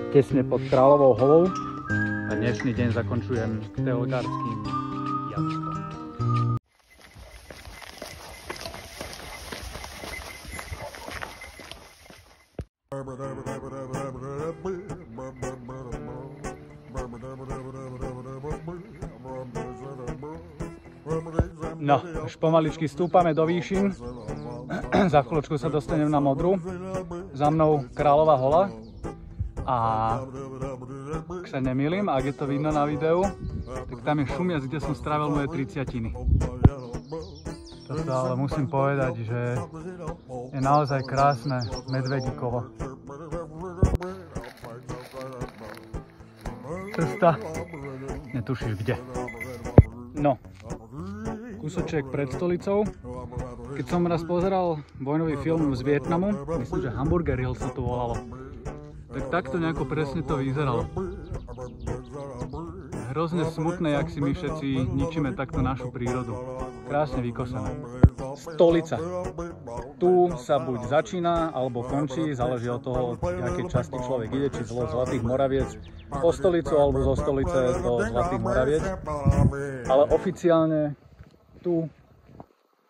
Tesne pod Kráľovou holou a dnešný deň zakončujem teologárským jazdom. No, už pomaličky stúpame do výšin. Za chvíľočku sa dostanem na Modru. Za mnou Kráľová hola. A ak sa nemýlim, ak je to vidno na videu, tak tam je Šumiac, kde som strávil moje 30-tiny. Toto ale musím povedať, že je naozaj krásne Medvedíkovo. Cesta, netušíš kde. No, kúsoček pred stolicou. Keď som raz pozeral vojnový film z Vietnamu, myslím, že Hamburger Hill sa to volalo, tak takto nejako presne to vyzeralo. Hrozne smutné, jak si my všetci ničíme takto našu prírodu. Krásne vykosené. Stolica. Tu sa buď začína, alebo končí, záleží od toho, od jakej časti človek ide, či z Zlatých Moraviec po stolicu, alebo zo stolice do Zlatých Moraviec. Ale oficiálne tu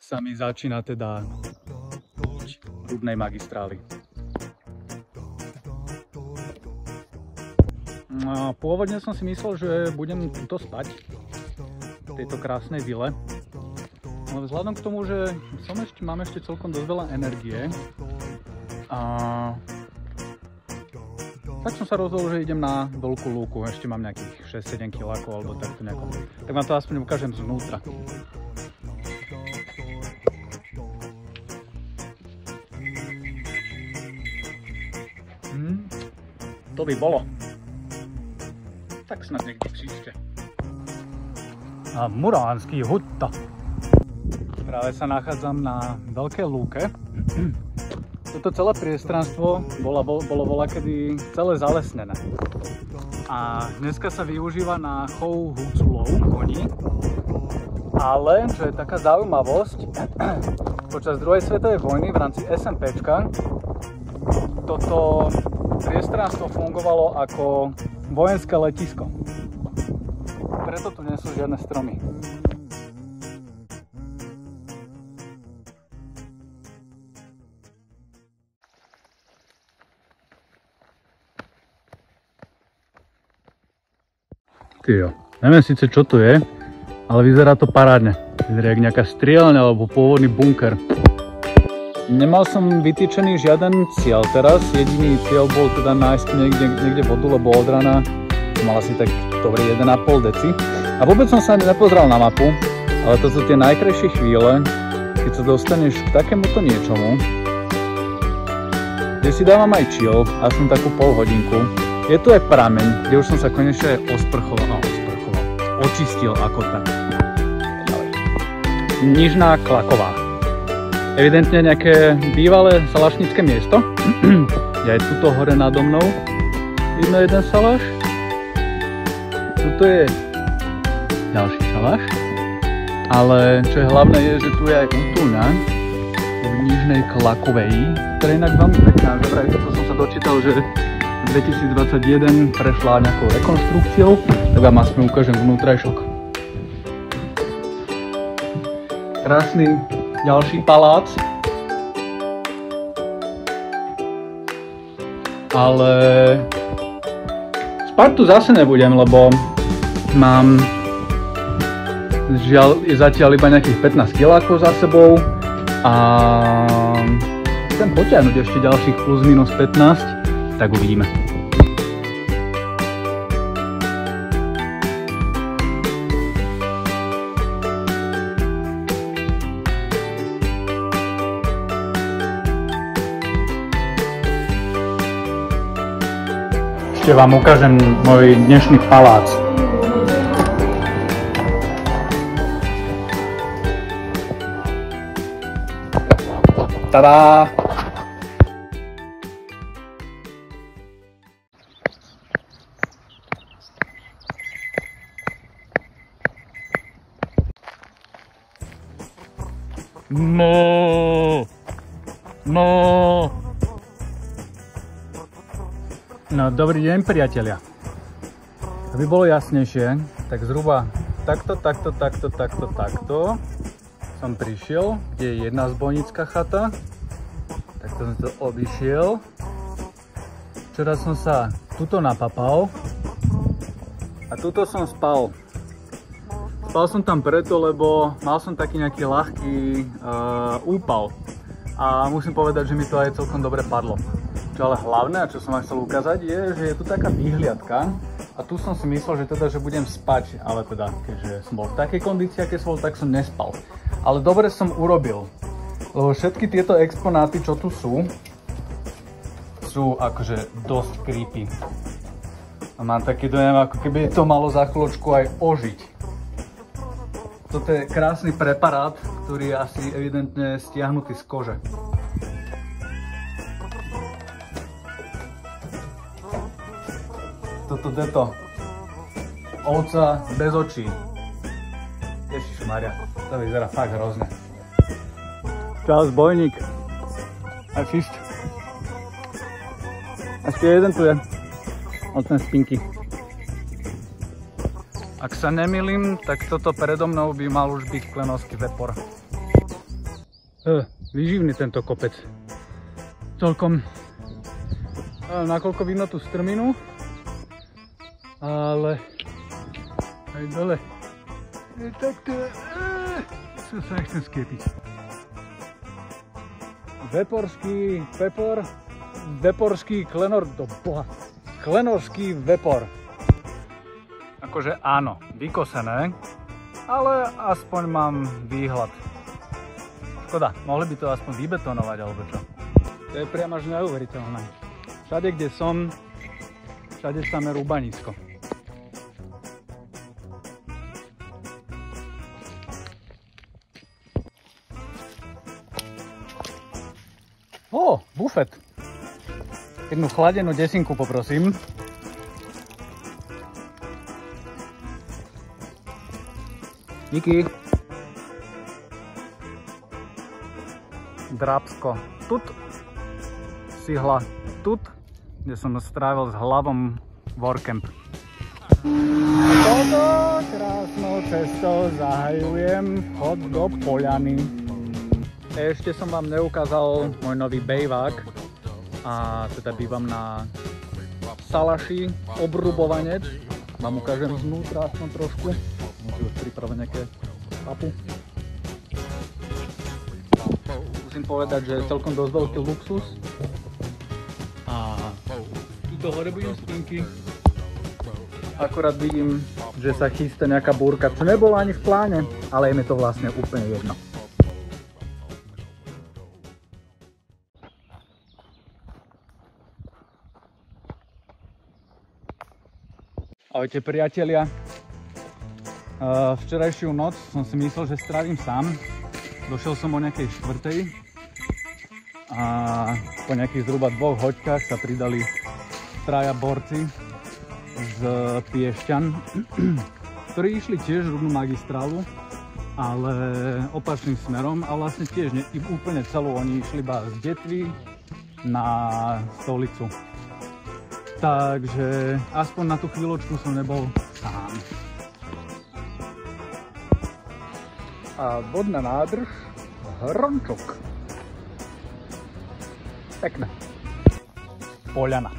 sa mi začína teda Rudnej magistrály. Pôvodne som si myslel, že budem tuto spať, v tejto krásnej vile. Ale vzhľadom k tomu, že mám ešte celkom dosť veľa energie, tak som sa rozhodol, že idem na veľkú lúku. Ešte mám nejakých 6-7 kilákov alebo takto nejako. Tak vám to aspoň ukážem zvnútra. To by bolo. Tak snad niekde příště. A Muránský hutta. Práve sa nachádzam na veľkej lúke. Toto celé priestranstvo bolo voľakedy celé zalesnené. A dneska sa využíva na chov huculov, koní. Ale, čo je taká zaujímavosť, počas druhej svetovej vojny v rámci SMPčka toto priestranstvo fungovalo ako vojenské letisko. Preto tu nie sú žiadne stromy. Tyjo, neviem síce čo to je, ale vyzerá to parádne. Vyzerá jak nejaká strieľňa alebo pôvodný bunker. Nemal som vytýčený žiaden cieľ teraz, jediný cieľ bol teda nájsť niekde vodu, lebo od rana mal asi tak dobrý 1,5 deci. A vôbec som sa nepozeral na mapu, ale to sú tie najkrajšie chvíle, keď sa dostaneš k takémuto niečomu, kde si dávam aj chill, aspoň takú polhodinku. Je tu aj prameň, kde už som sa konečne očistil ako tak. Nižná Klaková. Evidentne nejaké bývalé salašnické miesto. Je aj tuto hore nado mnou vidno jeden salaš. Tuto je ďalší salaš. Ale čo je hlavné je, že tu je aj útulňa v Nižnej Klakovej, ktorá je inak veľmi pekná. To som sa dočítal, že 2021 prešla nejakou rekonštrukciou, tak vám aspoň ukážem vnútrajšok. Krásny ďalší palác. Ale spať tu zase nebudem, lebo mám zatiaľ iba nejakých 15 kilákov za sebou a chcem potiahnuť ešte ďalších plus minus 15, tak uvidíme. Ešte vám ukážem môj dnešný palác. Tadá! No. No, dobrý deň, priatelia. Aby bolo jasnejšie, tak zhruba takto som prišiel, kde je jedna zbojnícka chata. Takto som to obišiel. Včera som sa tuto napapal a tuto som spal. Spal som tam preto, lebo mal som taký nejaký ľahký úpal a musím povedať, že mi to aj celkom dobre padlo. Čo ale hlavné, a čo som vám chcel ukázať, je, že je tu taká výhliadka a tu som si myslel, že budem spať, ale teda, keďže som bol v takej kondícii, aké som bol, tak som nespal. Ale dobre som urobil, lebo všetky tieto exponáty, čo tu sú akože dosť creepy. A mám taký dojem, ako keby to malo za chvíľočku aj ožiť. Toto je krásny preparát, ktorý je asi evidentne stiahnutý z kože. Toto deto. Ovca bez očí. Ježišmaria, to vyzerá fakt hrozne. Čau, zbojník. A čist. Ešte jeden tu je. Od ten spinky. Ak sa nemýlim, tak toto predo mnou by mal už byť klenovský vepor. Výživný tento kopec. Celkom, nakoľko vidno tú strminu, ale aj dole je takto, sa nechcem skiepiť. Veporský klenor, do boha, klenovský vepor. Akože áno, vykosené, ale aspoň mám výhľad. Škoda, mohli by to aspoň vybetonovať, alebo čo? To je priam až neuveriteľné. Všade, kde som, všade samé rúbanisko. Ó, bufet. Jednu chladenú desinku poprosím. Díky. Drábsko. Tut. Sihla. Tut. Kde som strávil s hlavom workcamp. Toto krásnou cestou zahajujem vchod do poľany. Ešte som vám neukázal môj nový bejvák. A teda bývam na Salaši, obrubovanec. Vám ukážem znútra aspoň trošku. Už pripraviť nejaké papu. Musím povedať, že je celkom dosť veľký luxus. A tuto hore budem spinky. Akurát vidím, že sa chystá nejaká búrka, čo nebolo ani v pláne, ale je mi to vlastne úplne jedno. Ahojte priatelia. Včerajšiu noc som si myslel, že strávim sám. Došiel som o nejakej 4:00 a po nejakých zhruba 2 hoďkách sa pridali 3 borci z Piešťan, ktorí išli tiež rudnú magistrálu, ale opačným smerom a vlastne tiež nie úplne celú, oni išli iba z Detvy na Stolicu. Takže aspoň na tú chvíľočku som nebol sám. A vodná nádrž Hrončok. Pekné. Poľana.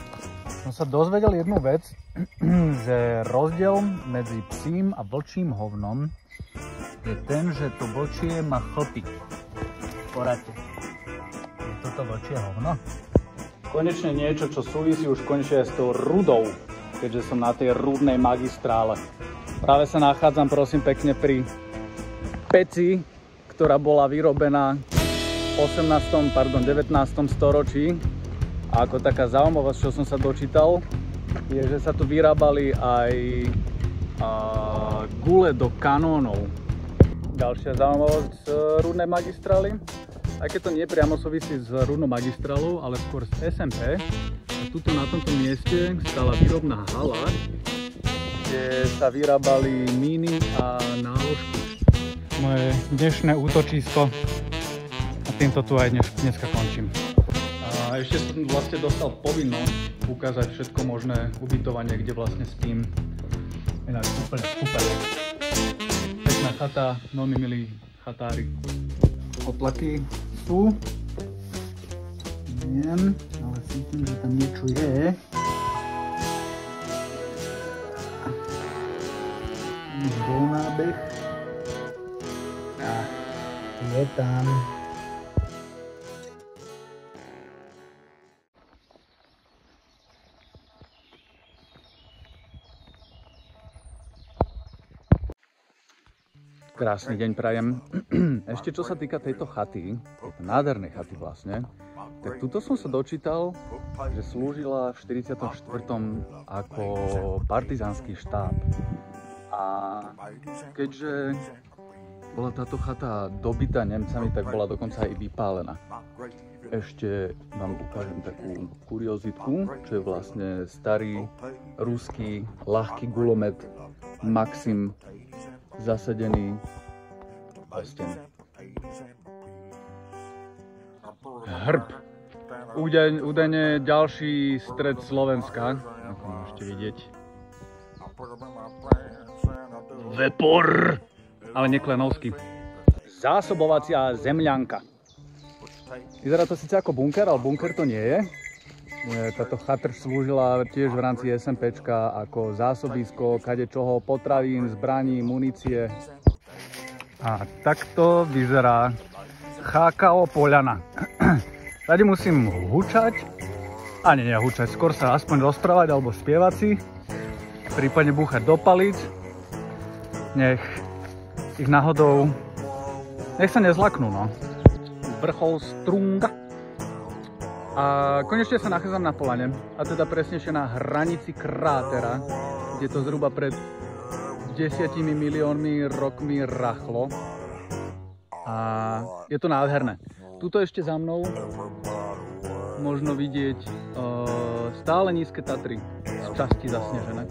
Som sa dozvedel jednu vec, že rozdiel medzi psím a vlčím hovnom je ten, že to vlčie má chlpy. Poradte. Je toto vlčie hovno? Konečne niečo, čo súvisí už konečne s tou rudou, keďže som na tej rudnej magistrále. Práve sa nachádzam, prosím pekne, pri peci, ktorá bola vyrobená v 19. storočí. A ako taká zaujímavosť, čo som sa dočítal, je, že sa tu vyrábali aj gule do kanónov. Ďalšia zaujímavosť z rudnej magistrály, aj keď to nie priamo súvisí s rudnou magistrálou, ale skôr z SMP. A tuto na tomto mieste stala výrobná hala, kde sa vyrábali míny a náložky. Moje dnešné útočisko týmto tu aj dneska končím. A ešte som vlastne dostal povinnosť ukázať všetko možné ubytovanie, kde vlastne spím. Inak úplne super. Pekná chata, veľmi milí chatári. Oplaky sú. Neviem, ale cítim, že tam niečo je. Bol nábeh. Je tam. Krásny deň prajem. Ešte čo sa týka tejto chaty, tejto nádhernej chaty vlastne, tak tuto som sa dočítal, že slúžila v 44. ako partizánsky štáb. A keďže bola táto chata dobytá Nemcami, tak bola dokonca aj vypálená. Ešte vám ukážem takú kuriozitku, čo je vlastne starý ruský ľahký gulomet Maxim zasadený do steny. Hrb. Údajne ďalší stred Slovenska, ako môžete vidieť. Vepor! Ale neklenovský. Zásobovacia zemľanka. Vyzerá to síce ako bunker, ale bunker to nie je. Táto chatrč slúžila tiež v rámci SMPčka ako zásobisko kadečoho, potravín, zbraní, munície. A takto vyzerá Chákao Poľana. Tady musím hučať, a nie hučať, skôr sa aspoň rozprávať alebo spievať si, prípadne búchať do palíc, nech ich náhodou, nech sa nezlaknú, no. Vrchol Strunga. A konečne sa nachádzam na Poľane, a teda presnejšie na hranici krátera, kde to zhruba pred 10 miliónmi rokmi rachlo. A je to nádherné. Tuto ešte za mnou možno vidieť stále nízke Tatry, z časti zasnežené.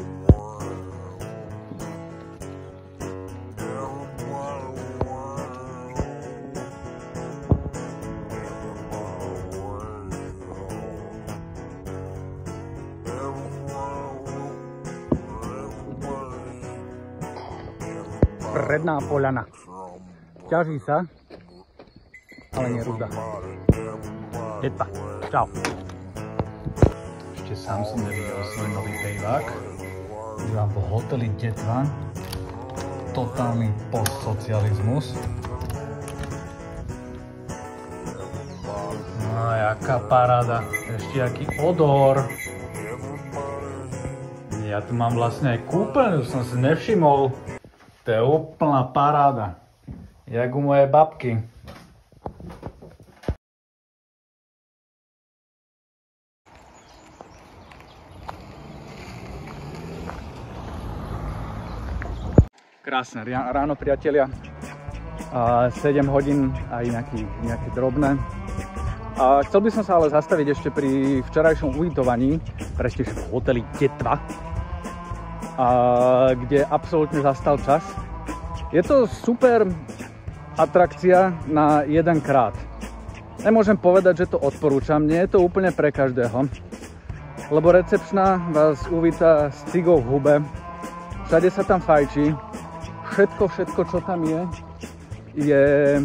Predná Poľana. Ťaží sa, ale nie ruda. Detva. Čau. Ešte sám som nevidel svoj nový bejvák. Bývam v hoteli Detva. Totálny postsocializmus. No jaká paráda. Ešte aký odor. Ja tu mám vlastne aj kúpeľňu, som si nevšimol. To je úplná paráda. Jak u mojej babky. Krásne ráno, priatelia. 7 hodín aj nejaké drobné. Chcel by som sa ale zastaviť ešte pri včerajšom ubytovaní, presnejšie v hoteli Detva, kde absolútne zastal čas. Je to super atrakcia na jedenkrát. Nemôžem povedať, že to odporúčam, nie je to úplne pre každého. Lebo recepčná vás uvíta s cigou v hube, všade sa tam fajčí, všetko, čo tam je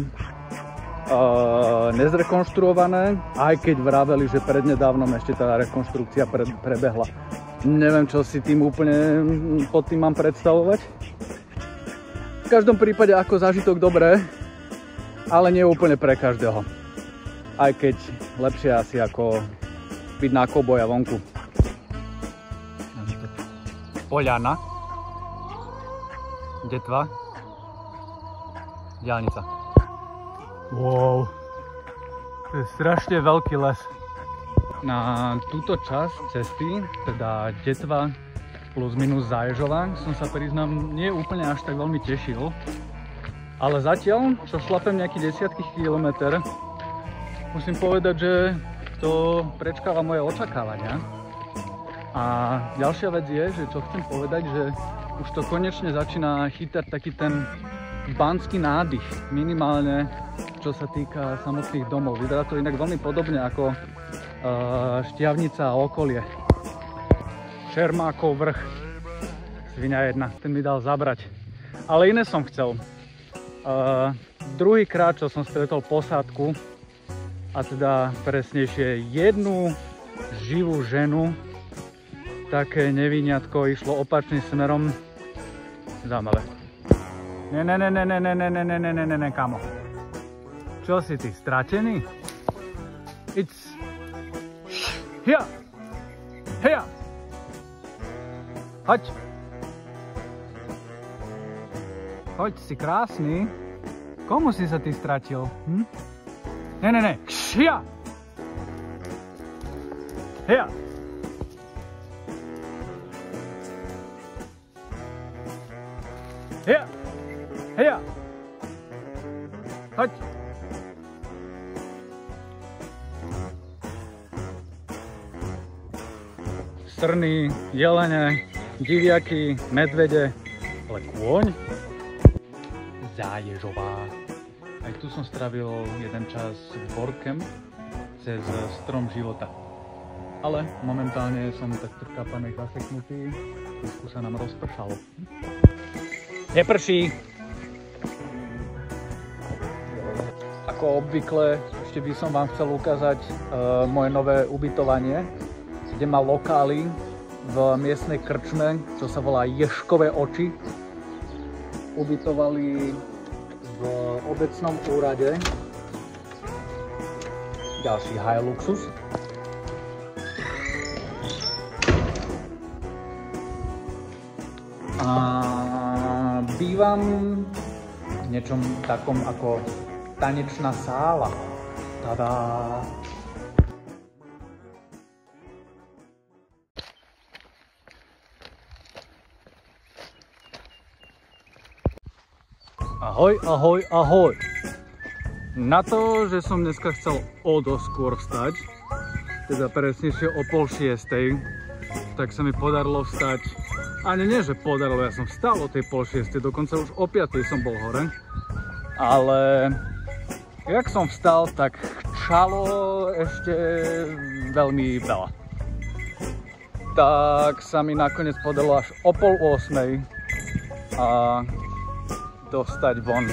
nezrekonštruované, aj keď vraveli, že prednedávnom ešte tá rekonštrukcia prebehla. Neviem, čo si tým úplne pod tým mám predstavovať. V každom prípade ako zážitok dobré, ale nie úplne pre každého. Aj keď lepšie asi ako byť na kouboja vonku. Poľana. Detva. Diaľnica. Wow. To je strašne veľký les. Na túto časť cesty, teda Detva plus minus Zaježová, som sa priznám nie úplne až tak veľmi tešil. Ale zatiaľ, čo šlapem nejaký desiatky kilometr, musím povedať, že to prečkáva moje očakávania. A ďalšia vec je, že čo chcem povedať, že už to konečne začína chytať taký ten banský nádych. Minimálne čo sa týka samotných domov. Vyzerá to inak veľmi podobne ako Štiavnica a okolie. Čermákov vrch. Svinia jedna, ten mi dal zabrať. Ale iné som chcel. Druhýkrát, čo som stretol posádku, a teda presnejšie jednu živú ženu, také neviniatko išlo opačným smerom. Zaujímavé. Ne, kamo. Čo si ty, stratený? It's... Here! Here! Hoď! Hoď, si krásny. Komu si sa ty stratil? Ne. Here! Here! Here! Here! Hoď! Srny, jelene, diviaky, medvede, ale kôň? Záježová. Aj tu som strávil jeden čas v Borkem cez Strom života. Ale momentálne som tak trkápaný, zaseknutý, trošku sa nám rozpršalo. Neprší! Ako obvykle, ešte by som vám chcel ukázať moje nové ubytovanie, kde má lokály v miestnej krčme, čo sa volá Ježkové oči. Ubytovali v obecnom úrade. Ďalší high luxus. A bývam v niečom takom ako tanečná sála. Tada! Ahoj, ahoj, ahoj. Na to, že som dneska chcel o dosť skôr vstať, teda presnejšie o 5:30, tak sa mi podarilo vstať. Ani nie, že podarilo, ja som vstal o tej 5:30, dokonca už o 5:00 som bol hore. Ale jak som vstal, tak chčalo ešte veľmi veľa. Tak sa mi nakoniec podarilo až o 7:30 a dostať von.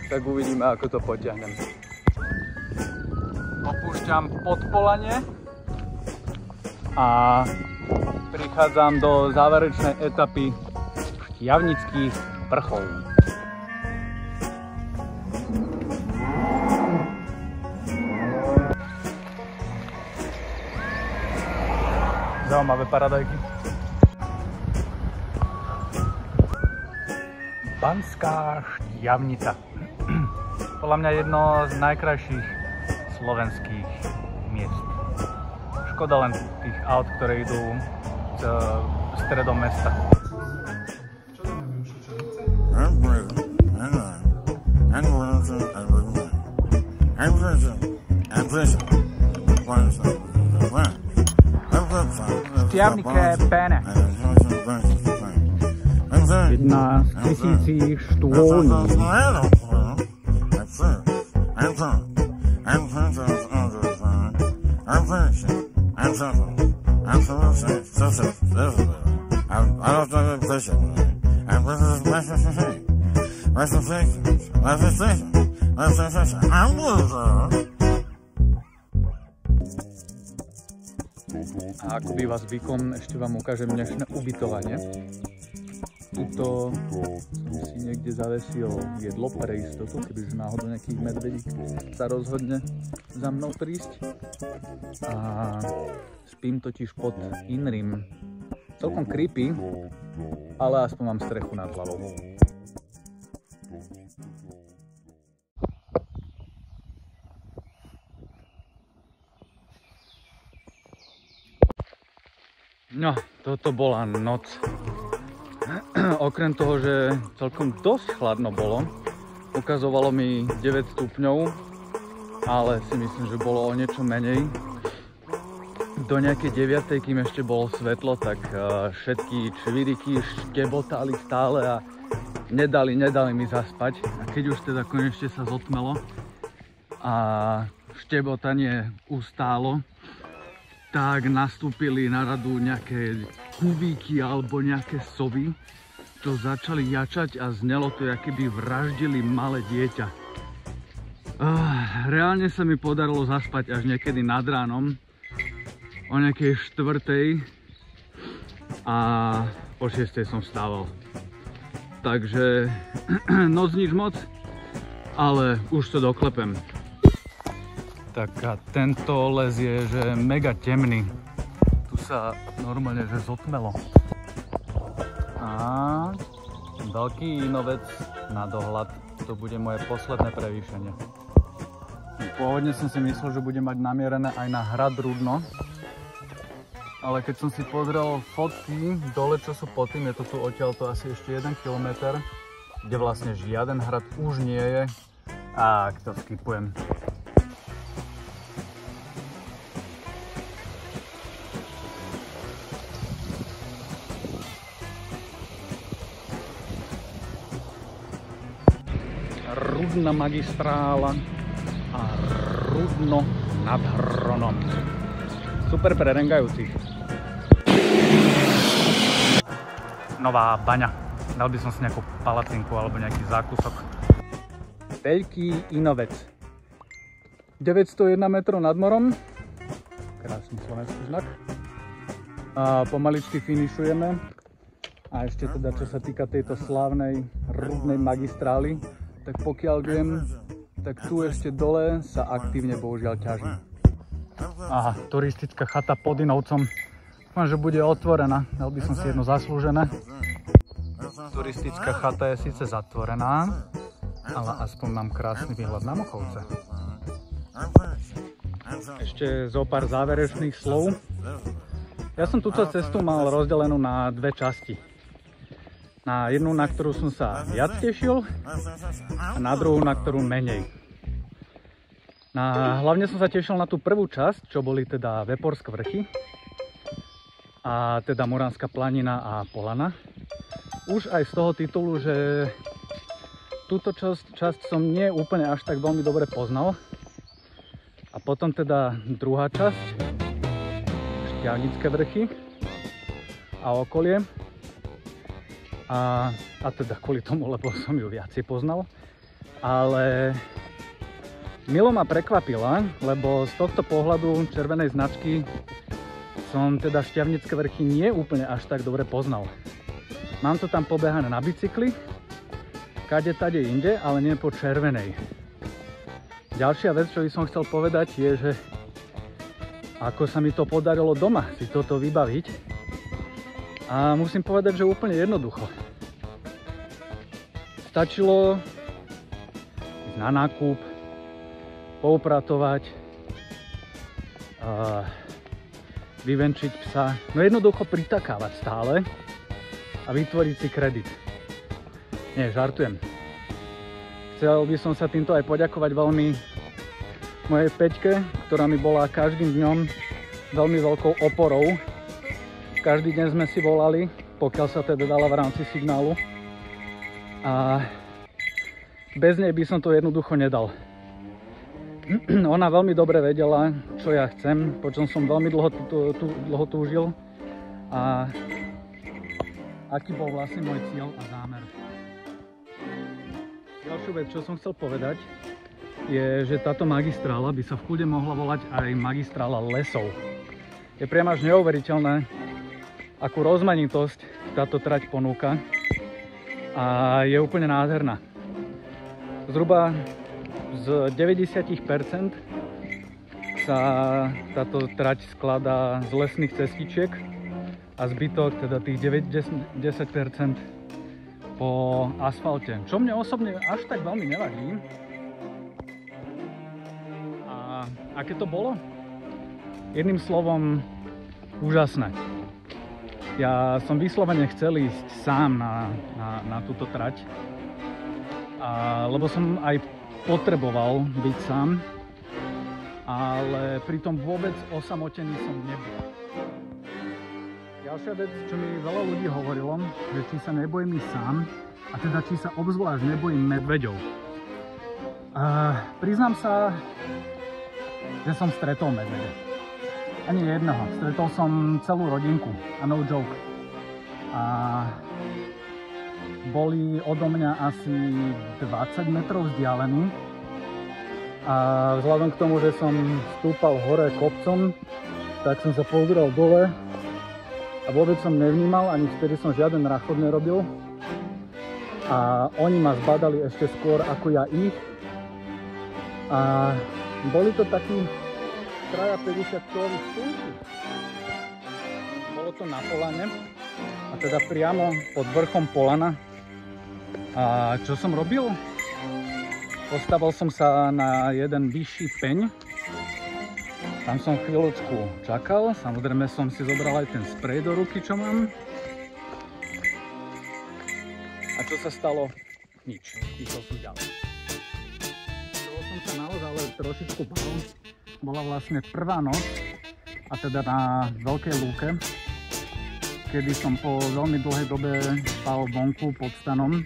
Tak uvidíme, ako to potiahnem. Opúšťam Podpolanie a prichádzam do záverečnej etapy Štiavnických vrchov. Zaujímavé paradajky. Banská Štiavnica. Podľa mňa jedno z najkrajších slovenských miest. Škoda len tých aut, ktoré idú stredom mesta. Štiavnické pene. Jedna z 1000 štôlní. A ako býva zvykom, ešte vám ukážem dnešné ubytovanie. Tuto si niekde zavesil jedlo pre istotu, kebyže náhodou nejaký medvedík sa rozhodne za mnou prísť. A spím totiž pod inrím. Celkom creepy, ale aspoň mám strechu nad hlavou. No, toto bola noc. Okrem toho, že celkom dosť chladno bolo, ukazovalo mi 9 stupňov, ale si myslím, že bolo o niečo menej. Do nejakej 9, kým ešte bolo svetlo, tak všetky čviriky škebotali stále a nedali mi zaspať. A keď už teda konečne sa zotmelo a štebotanie ustálo, tak nastúpili na radu nejaké kuvíky alebo nejaké sovy, čo začali jačať a znelo to, ako keby vraždili malé dieťa. Reálne sa mi podarilo zaspať až niekedy nad ránom, o nejakej 4:00 a o 6:00 som vstával. Takže noc nič moc, ale už to doklepem. Tak a tento les je že mega temný. Tu sa normálne že zotmelo. A veľký inovec na dohľad. To bude moje posledné prevýšenie. Pôvodne som si myslel, že bude mať namierené aj na hrad Rudno. Ale keď som si pozrel fotky dole, čo sú pod tým, je to tu odtiaľto asi ešte 1 kilometr, kde vlastne žiaden hrad už nie je. A to skipujem. Rudná magistrála a Rudno nad Hronom. Super pre rengajúcich. Nová baňa. Dal by som si nejakú palacinku alebo nejaký zákusok. Veľký inovec. 901 metrov nad morom. Krásny slovenský znak. A pomaličky finišujeme. A ešte teda, čo sa týka tejto slávnej Rudnej magistrály, tak pokiaľ viem, tak tu ešte dole sa aktívne bohužiaľ ťaží. Aha, turistická chata pod Inovcom. Dúfam, že bude otvorená. Dal by som si jedno zaslúžené. Turistická chata je síce zatvorená, ale aspoň mám krásny výhľad na Mochovce. Ešte zo pár záverečných slov. Ja som túto cestu mal rozdelenú na dve časti. Na jednu, na ktorú som sa viac tešil, a na druhú, na ktorú menej. Hlavne som sa tešil na tú prvú časť, čo boli teda Veporské vrchy a teda Muránska planina a Polana. Už aj z toho titulu, že túto časť som nie úplne až tak veľmi dobre poznal. A potom teda druhá časť, Štiavnické vrchy a okolie. A teda kvôli tomu, lebo som ju viacej poznal. Ale milo ma prekvapila, lebo z tohto pohľadu červenej značky som teda Štiavnické vrchy nie úplne až tak dobre poznal. Mám to tam pobehané na bicykli, kade tade inde, ale nie po červenej. Ďalšia vec, čo by som chcel povedať, je, že ako sa mi to podarilo doma si toto vybaviť. A musím povedať, že úplne jednoducho. Stačilo ísť na nákup, poupratovať, vyvenčiť psa, no jednoducho pritakávať stále a vytvoriť si kredit. Nie, žartujem. Chcel by som sa týmto aj poďakovať veľmi mojej Peťke, ktorá mi bola každým dňom veľmi veľkou oporou. Každý deň sme si volali, pokiaľ sa teda dala v rámci signálu. A bez nej by som to jednoducho nedal. Ona veľmi dobre vedela, čo ja chcem, po čom som veľmi dlho túžil a aký bol vlastne môj cieľ a zámer. Ďalšiu vec, čo som chcel povedať, je, že táto magistrála by sa v kľude mohla volať aj magistrála lesov. Je priam až neuveriteľné, akú rozmanitosť táto trať ponúka a je úplne nádherná. Zhruba z 90% sa táto trať skladá z lesných cestičiek a zbytok, teda tých 10% po asfalte, čo mne osobne až tak veľmi nevadí. A aké to bolo? Jedným slovom, úžasné. Ja som vyslovene chcel ísť sám na túto trať, lebo som aj potreboval byť sám, ale pritom vôbec osamotený som nebol. Ďalšia vec, čo mi veľa ľudí hovorilo, že či sa nebojím ísť sám, A teda či sa obzvlášť nebojím medveďov. Priznám sa, že som stretol medvede. Ani jedného. Stretol som celú rodinku. A no joke. A boli odo mňa asi 20 metrov vzdialení. A vzhľadom k tomu, že som stúpal hore kopcom, tak som sa pozrel dole a vôbec som nevnímal, ani vtedy som žiaden rachod nerobil. A oni ma zbadali ešte skôr ako ja ich. A boli to takí 50-kiloví štúky. Bolo to na polane, a teda priamo pod vrchom polana. A čo som robil? Postavil som sa na jeden vyšší peň. Tam som chvíľočku čakal. Samozrejme som si zobral aj ten sprej do ruky, čo mám. A čo sa stalo? Nič. Išiel som ďalej. Čoho som sa naozaj ale trošičku bál. Bola vlastne prvá noc, a teda na Veľkej lúke, kedy som po veľmi dlhej dobe spal vonku pod stanom.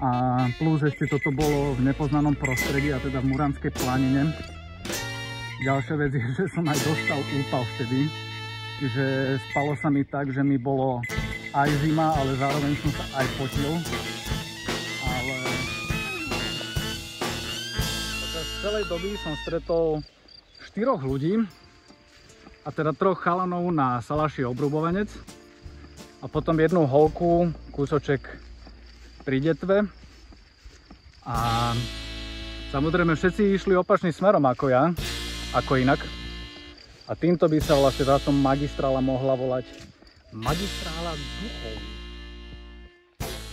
A plus ešte toto bolo v nepoznanom prostredí, a teda v Muranskej planine. Ďalšia vec je, že som aj dostal úpal vtedy, že spalo sa mi tak, že mi bolo aj zima, ale zároveň som sa aj potil. Ale počas celej doby som stretol 4 ľudí, a teda 3 chalanov na salaši Obrubovanec a potom jednu holku, kúsoček pri detve. A samozrejme všetci išli opačným smerom ako ja, ako inak. A týmto by sa vlastne táto magistrála mohla volať Magistrála duchov.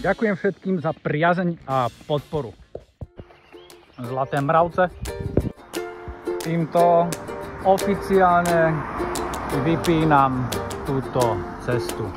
Ďakujem všetkým za priazeň a podporu. Zlaté mravce týmto oficiálne vypínam túto cestu.